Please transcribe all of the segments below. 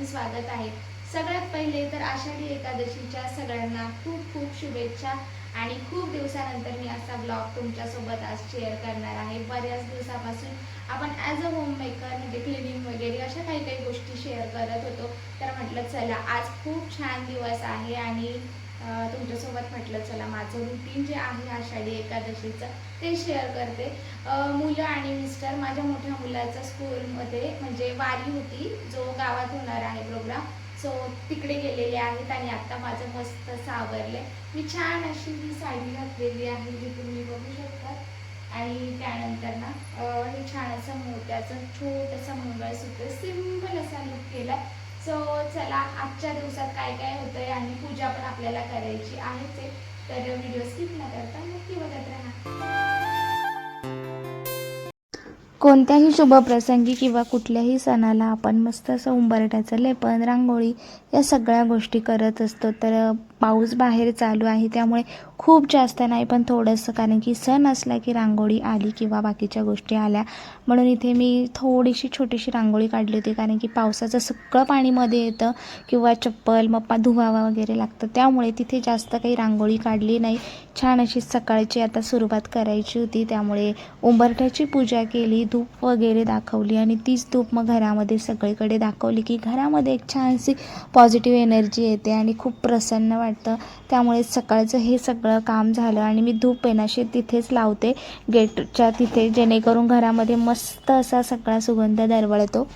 स्वागत आहे। सगळ्यात पहिले तर आषाढी एकादशीच्या सगळ्यांना खूप खूप शुभेच्छा आणि खूप दिवसानंतर मी असा ब्लॉग तुमच्यासोबत आज शेअर करणार आहे। बऱ्याच दिवसापासून आपण ॲज अ होम मेकर म्हणजे क्लिनिंग वगैरे अशा काही काही गोष्टी शेअर करत होतो, तर म्हटलं चला आज खूप छान दिवस आहे आणि तुमच्यासोबत म्हटलं चला माझं रुटीन जे आहे आषाढी एकादशीचं ते शेअर करते। मुलं आणि मिस्टर माझ्या मोठ्या मुलाचा स्कूलमध्ये म्हणजे वारी होती, जो गावात होणार आहे प्रोग्राम, सो तिकडे गेलेले आहेत आणि आत्ता माझं मस्त सावरले। मी छान अशी ही साडी घातलेली आहे जी तुम्ही बघू शकता आणि त्यानंतर ना हे छान असं मोत्याचं छोटंसं मंगळसूत्र सिंपल असा लुक केला। सो चला आजच्या दिवसात काय काय होतंय आणि पूजा पण आपल्याला करायची आहेच आहे, तर व्हिडिओ स्किप न करता नक्की बघत राहा। कोणत्याही शुभप्रसंगी किंवा कुठल्याही सणाला आपण मस्त असं उंबरठ्याचं लेपन, रांगोळी या सगळ्या गोष्टी करत असतो। तर पाऊस बाहेर चालू आहे त्यामुळे खूप जास्त नाही पण थोडंसं, कारण की सण असला की रांगोळी आली किंवा बाकीच्या गोष्टी आल्या, म्हणून इथे मी थोडीशी छोटीशी रांगोळी काढली होती। कारण की पावसाचं सगळं पाणीमध्ये येतं किंवा चप्पल मग धुवावा वगैरे लागतं, त्यामुळे तिथे जास्त काही रांगोळी काढली नाही। छान अशी सकाळची आता सुरुवात करायची होती, त्यामुळे उंबरठ्याची पूजा केली, धूप वगैरे दाखवली आणि तीच धूप मग घरामध्ये सगळीकडे दाखवली की घरामध्ये एक छानशी पॉझिटिव्ह एनर्जी येते आणि खूप प्रसन्न वाटतं। त्यामुळे सकाळचं हे सगळं काम झालं आणि मी धूप पेनाशी तिथेच लावते गेटच्या तिथे, जेणेकरून घरामध्ये मस्त असा सगळा सुगंध दरवळतो।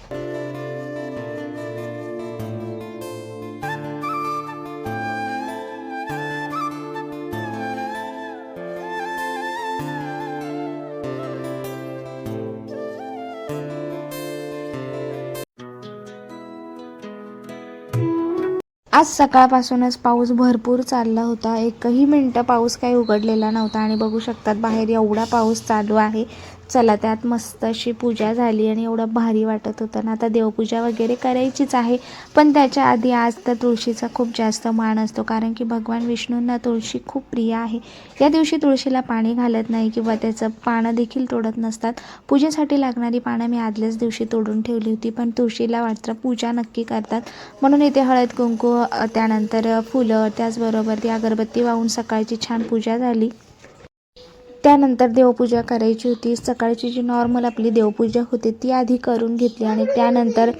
आज सकाळपासूनच पाऊस भरपूर चालला होता, एकही मिनटं पाऊस काही उघडलेला नव्हता आणि बघू शकतात बाहेर एवढा पाऊस चालू आहे। चला त्यात मस्त अशी पूजा झाली आणि एवढं भारी वाटत होतं ना। आता देवपूजा वगैरे करायचीच आहे, पण त्याच्या आधी आज तर तुळशीचा खूप जास्त मान असतो, कारण की भगवान विष्णूंना तुळशी खूप प्रिय आहे। या दिवशी तुळशीला पाणी घालत नाही किंवा त्याचं पानं देखील तोडत नसतात। पूजेसाठी लागणारी पानं मी आदल्याच दिवशी तोडून ठेवली होती, पण तुळशीला मात्र पूजा नक्की करतात, म्हणून इथे हळद कुंकू त्यानंतर फुलं त्याचबरोबर ती अगरबत्ती वाहून सकाळची छान पूजा झाली। त्यानंतर देवपूजा करायची होती। सकाळची जी नॉर्मल आपली देवपूजा होती ती आधी करून घेतली आणि त्यानंतर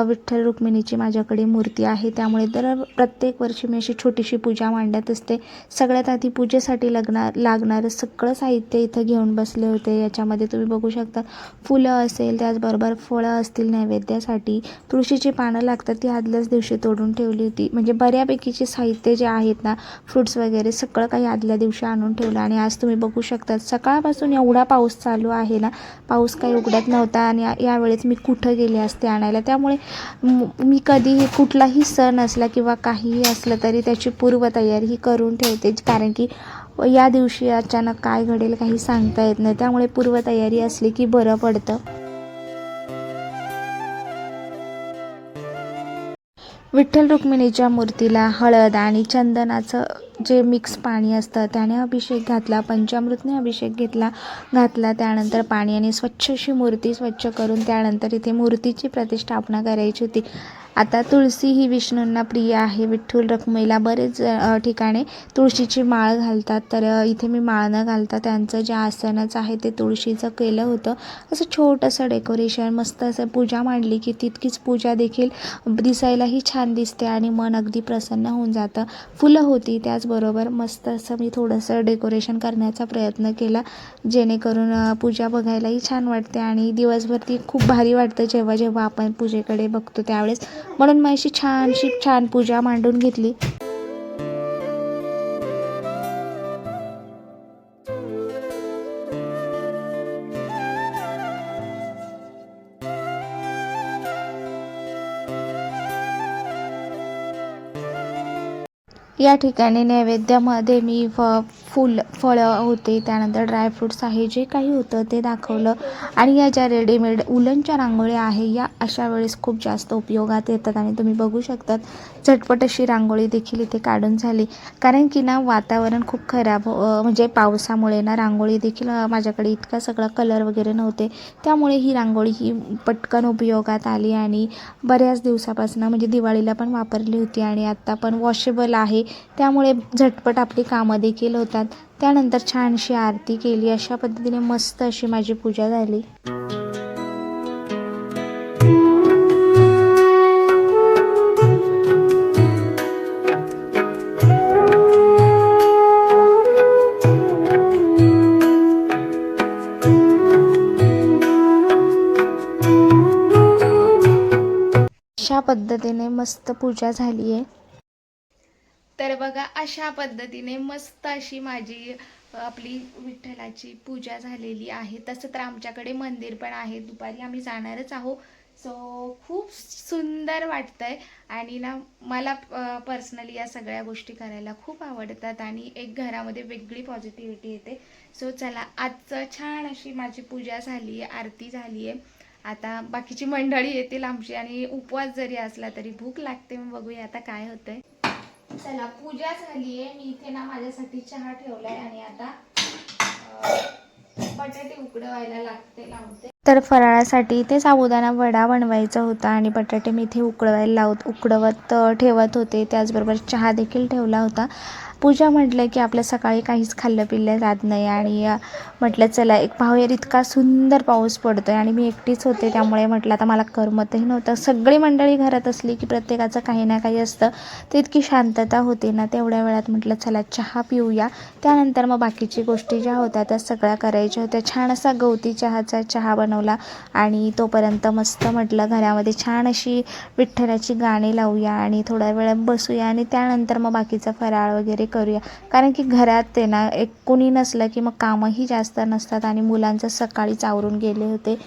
विठ्ठल रुक्मिणीची माझ्याकडे मूर्ती आहे, त्यामुळे तर प्रत्येक वर्षी मी अशी छोटीशी पूजा मांडत असते। सगळ्यात आधी पूजेसाठी लागणारं सगळं साहित्य इथं घेऊन बसले होते। याच्यामध्ये तुम्ही बघू शकता फुलं असेल, त्याचबरोबर फळं असतील नैवेद्यासाठी, तुळशीची पानं लागतात ती आदल्याच दिवशी तोडून ठेवली होती। म्हणजे बऱ्यापैकीचे साहित्य जे आहेत ना, फ्रूट्स वगैरे सगळं काही आदल्या दिवशी आणून ठेवलं आणि आज तुम्ही बघू शकतात सकाळपासून एवढा पाऊस चालू आहे ना, पाऊस काही उघडत नव्हता आणि यावेळेस मी कुठं गेले असते आणायला। त्यामुळे मी कधीही कुठलाही सण असला किंवा काहीही असलं तरी त्याची पूर्वतयारी ही करून ठेवते, कारण की या दिवशी अचानक काय घडेल काही सांगता येत नाही, त्यामुळे पूर्वतयारी असली की बरं पडतं। विठ्ठल रुक्मिणीच्या मूर्तीला हळद आणि चंदनाचं जे मिक्स पाणी असतं त्याने अभिषेक घातला, पंचामृतने अभिषेक घातला, त्यानंतर पाणी आणि स्वच्छ अशी मूर्ती स्वच्छ करून त्यानंतर इथे मूर्तीची प्रतिष्ठापना करायची होती। आता तुळशी ही विष्णूंना प्रिय आहे। विठ्ठल रुक्मिणीला बरेच ठिकाणी तुळशीची माळ घालतात, तर इथे मी माळ न घालता त्यांचं जे आसनच आहे ते तुळशीचं केलं होतं। असं छोटंसं डेकोरेशन, मस्त असं पूजा मांडली की तितकीच पूजा देखील दिसायलाही छान दिसते आणि मन अगदी प्रसन्न होऊन जातं। फुलं होती, त्याचबरोबर मस्त असं मी थोडंसं डेकोरेशन करण्याचा प्रयत्न केला, जेणेकरून पूजा बघायलाही छान वाटते आणि दिवसभर ती खूप भारी वाटतं जेव्हा जेव्हा आपण पूजेकडे बघतो त्यावेळेस, म्हणून मग अशी छान पूजा मांडून घेतली। या ठिकाणी नैवेद्यामध्ये मी फळं होते, त्यानंतर ड्रायफ्रूट्स आहे, जे काही होतं ते दाखवलं. आणि या ज्या रेडीमेड उलनच्या रांगोळ्या आहे या अशा वेळेस खूप जास्त उपयोगात येतात. आणि तुम्ही बघू शकतात झटपट अशी रांगोळी देखील इथे काढून झाली. कारण की ना वातावरण खूप खराब म्हणजे पावसामुळे ना रांगोळी देखील माझ्याकडे इतका सगळा कलर वगैरे नव्हते, त्यामुळे ही रांगोळी ही पटकन उपयोगात आली. आणि बऱ्याच दिवसापासून म्हणजे दिवाळीला पण वापरली होती आणि आत्ता पण वॉशेबल आहे, त्यामुळे झटपट आपली कामं देखील होतात. त्यानंतर छानशी आरती केली. अशा पद्धतीने मस्त अशी माझी पूजा झाली. अशा पद्धतीने मस्त पूजा झाली आहे. तर बघा अशा पद्धतीने मस्त अशी माझी आपली विठ्ठलाची पूजा झालेली आहे. तसं तर आमच्याकडे मंदिर पण आहे, दुपारी आम्ही जाणारच आहोत. सो खूप सुंदर वाटतंय. आणि ना मला पर्सनली या सगळ्या गोष्टी करायला खूप आवडतात आणि एक घरामध्ये वेगळी पॉझिटिव्हिटी येते. सो चला, आजचं छान अशी माझी पूजा झाली आहे, आरती झाली आहे. आता बाकीची मंडळी येतील आमची आणि उपवास जरी असला तरी भूक लागते. मग बघूया आता काय होतंय. चला, पूजा झाली आहे. मी इथे ना माझ्यासाठी चहा ठेवलाय आणि आता बटाटे उकडवायला लावते. तर फराळासाठी इथे साबुदाणा वडा बनवायचा होता आणि बटाटे मी इथे उकडवत ठेवत होते. त्याचबरोबर चहा देखील ठेवला होता. पूजा म्हटलं की आपल्या सकाळी काहीच खाल्लं पिल्लं जात नाही आणि म्हटलं चला एक पाहूया. इतका सुंदर पाऊस पडतोय आणि मी एकटीच होते, त्यामुळे म्हटलं आता मला करमतही नव्हतं. सगळी मंडळी घरात असली की प्रत्येकाचं काही ना काही असतं, ते इतकी शांतता होती ना. तेवढ्या वेळात म्हटलं चला चहा पिऊया. त्यानंतर मग बाकीची गोष्टी ज्या होत्या त्या सगळ्या करायच्या होत्या. छान असा गवती चहा बनवला आणि तोपर्यंत मस्त म्हटलं घरामध्ये छान अशी विठ्ठलाची गाणी लावूया आणि थोड्या वेळ बसूया आणि त्यानंतर मग बाकीचा फराळ वगैरे करूया. कारण की घरात ते ना एक कोणी नसलं की मग कामंही जास्त नसतात आणि मुलांचं सकाळीच आवरून गेले होते.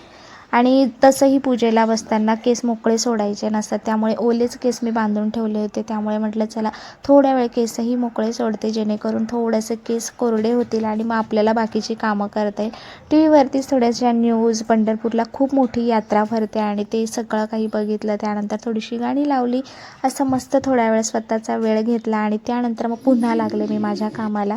आणि तसंही पूजेला बसताना केस मोकळे सोडायचे नसतात, त्यामुळे ओलेच केस मी बांधून ठेवले होते. त्यामुळे म्हटलं चला थोड्या वेळ केसही मोकळे सोडते, जेणेकरून थोडंसं केस कोरडे होतील आणि मग आपल्याला बाकीची कामं करता येईल. टी व्हीवरतीच थोड्याशा न्यूज, पंढरपूरला खूप मोठी यात्रा भरते आणि ते सगळं काही बघितलं. त्यानंतर थोडीशी गाणी लावली. असं मस्त थोड्या वेळ स्वतःचा वेळ घेतला आणि त्यानंतर मग पुन्हा लागले मी माझ्या कामाला.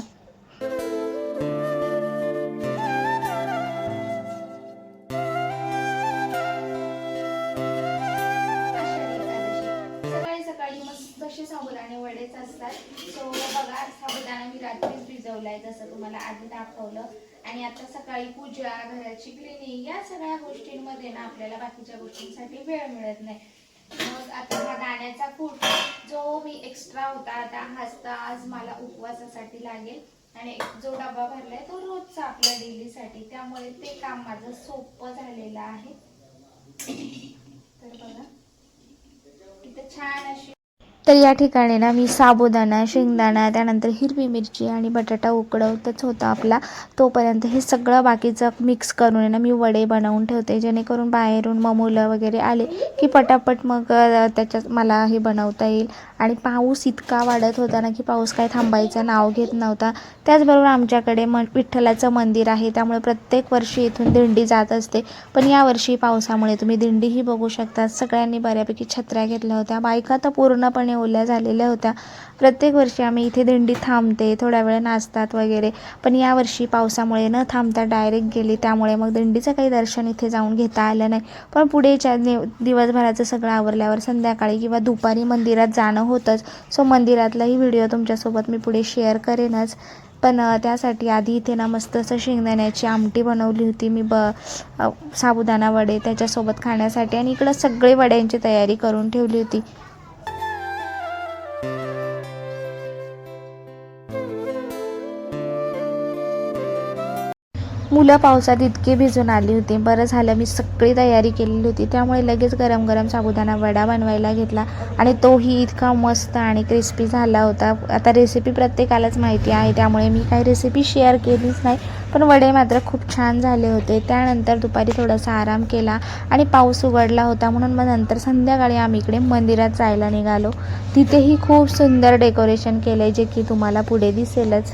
तसे साबुदाणे वडेच असतात. सो बघा, साबुदाणा मी रात्रीच भिजवलाय जसं तुम्हाला आधी दाखवलं. आणि आता सकाळी पूजा, घराची क्लिनिंग या सगळ्या गोष्टींमध्ये ना आपल्याला बाकीच्या गोष्टींसाठी वेळ मिळत नाही. मग आता हा दाण्याचा कूट जो मी एक्स्ट्रा होता, आता आज मला उपवासासाठी लागेल आणि जो डबा भरलाय तो रोजचा आपल्या डेलीसाठी, त्यामुळे ते काम माझं सोपं झालेलं आहे. तर बघा इथे छान अशी. तर या ठिकाणी ना मी साबुदाणा, शेंगदाणा, त्यानंतर हिरवी मिरची आणि बटाटा उकडवतच होता आपला. तोपर्यंत हे सगळं बाकीचं मिक्स करून ना मी वडे बनवून ठेवते, जेणेकरून बाहेरून मग मुलं वगैरे आले की पटापट मग त्याच्यात मला हे बनवता येईल. आणि पाऊस इतका वाढत होता ना की पाऊस काय थांबायचं नाव घेत नव्हता. त्याचबरोबर आमच्याकडे विठ्ठलाचं मंदिर आहे, त्यामुळे प्रत्येक वर्षी इथून दिंडी जात असते. पण यावर्षी पावसामुळे तुम्ही दिंडीही बघू शकता, सगळ्यांनी बऱ्यापैकी छत्र्या घेतल्या होत्या. बायका तर पूर्णपणे ओल्या झालेल्या होत्या. प्रत्येक वर्षी आम्ही इथे दिंडी थांबते, थोड्या वेळ नाचतात वगैरे, पण यावर्षी पावसामुळे न थांबता डायरेक्ट गेली, त्यामुळे मग दिंडीचं काही दर्शन इथे जाऊन घेता आलं नाही. पण पुढेच्या दिवसभराचं सगळं आवरल्यावर संध्याकाळी किंवा दुपारी मंदिरात जाणं होतंच. सो मंदिरातलाही व्हिडिओ तुमच्यासोबत मी पुढे शेअर करेनच. पण त्यासाठी आधी इथे ना मस्त असं शेंगदाण्याची आमटी बनवली होती मी साबुदाणा वडे त्याच्यासोबत खाण्यासाठी, आणि इकडं सगळे वड्यांची तयारी करून ठेवली होती. मुलं पावसात इतके भिजून आली होती. बरं झालं मी सगळी तयारी केलेली होती, त्यामुळे लगेच गरम गरम साबुदाणा वडा बनवायला घेतला आणि तोही इतका मस्त आणि क्रिस्पी झाला होता. आता रेसिपी प्रत्येकालाच माहिती आहे, त्यामुळे मी काही रेसिपी शेअर केलीच नाही, पण वडे मात्र खूप छान झाले होते. त्यानंतर दुपारी थोडासा आराम केला आणि पाऊस उघडला होता, म्हणून मग नंतर संध्याकाळी आम्ही इकडे मंदिरात जायला निघालो. तिथेही खूप सुंदर डेकोरेशन केलं आहे, जे की तुम्हाला पुढे दिसेलच.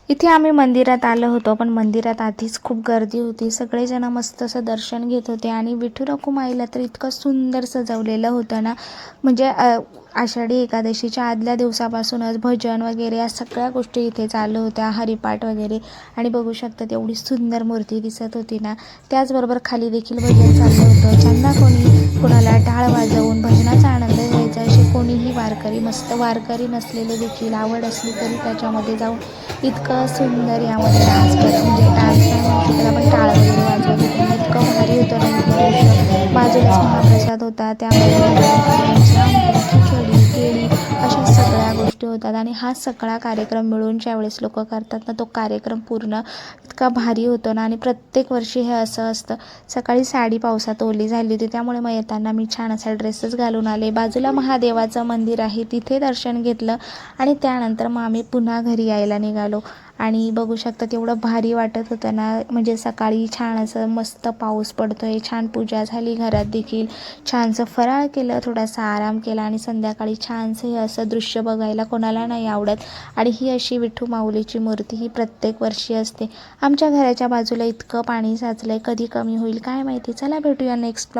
इथे आम्ही मंदिरात आलो होतो, पण मंदिरात आधीच खूप गर्दी होती. सगळेजण मस्त असं दर्शन घेत होते आणि विठू रखुमाईला तर इतकं सुंदर सजवलेलं होतं ना, म्हणजे आषाढी एकादशीच्या आदल्या दिवसापासूनच भजन वगैरे या सगळ्या गोष्टी इथे चालू होत्या, हरिपाठ वगैरे. आणि बघू शकतात एवढी सुंदर मूर्ती दिसत होती ना. त्याचबरोबर खाली देखील भजन चाललं होतं. ज्यांना कोणाला टाळ वाजवून भजनाचा आनंद घ्यायचा असे कोणीही वारकरी, मस्त वारकरी नसलेले देखील आवड असली तरी त्याच्यामध्ये जाऊन इतकं सुंदर यामध्ये डान्स म्हणजे डान्स नाही म्हणू शकत आपण, टाळ वगैरे वाजवत होते आणि इतकं भारी होतं ना इथलं दृश्य. बाजूलाच महाप्रसाद होता, त्यामध्ये वरण, आमटी, खिचडी, केळी अशा सगळ्या गोष्टी होतात. आणि हा सगळा कार्यक्रम मिळून ज्यावेळेस लोक करतात ना, तो कार्यक्रम पूर्ण इतका भारी होतो ना. आणि प्रत्येक वर्षी हे असं असतं. सकाळी साडी पावसात ओली झाली होती, त्यामुळे मग येताना मी छान असा ड्रेसच घालून आले. बाजूला महादेवाचं मंदिर आहे, तिथे दर्शन घेतलं आणि त्यानंतर मग आम्ही पुन्हा घरी यायला निघालो. आणि बघू शकता एवढं भारी वाटत होतं ना, म्हणजे सकाळी छान असं मस्त पाऊस पडतोय, छान पूजा झाली घरात देखील, छानसं फराळ केलं, थोडासा आराम केला आणि संध्याकाळी छानसं हे असं दृश्य बघायला कोणाला नाही आवडत. आणि ही अशी विठू माऊलीची मूर्ती ही प्रत्येक वर्षी असते. आमच्या घराच्या बाजूला इतकं पाणी साचलंय, कधी कमी होईल काय माहिती. चला भेटूया नेक्स्ट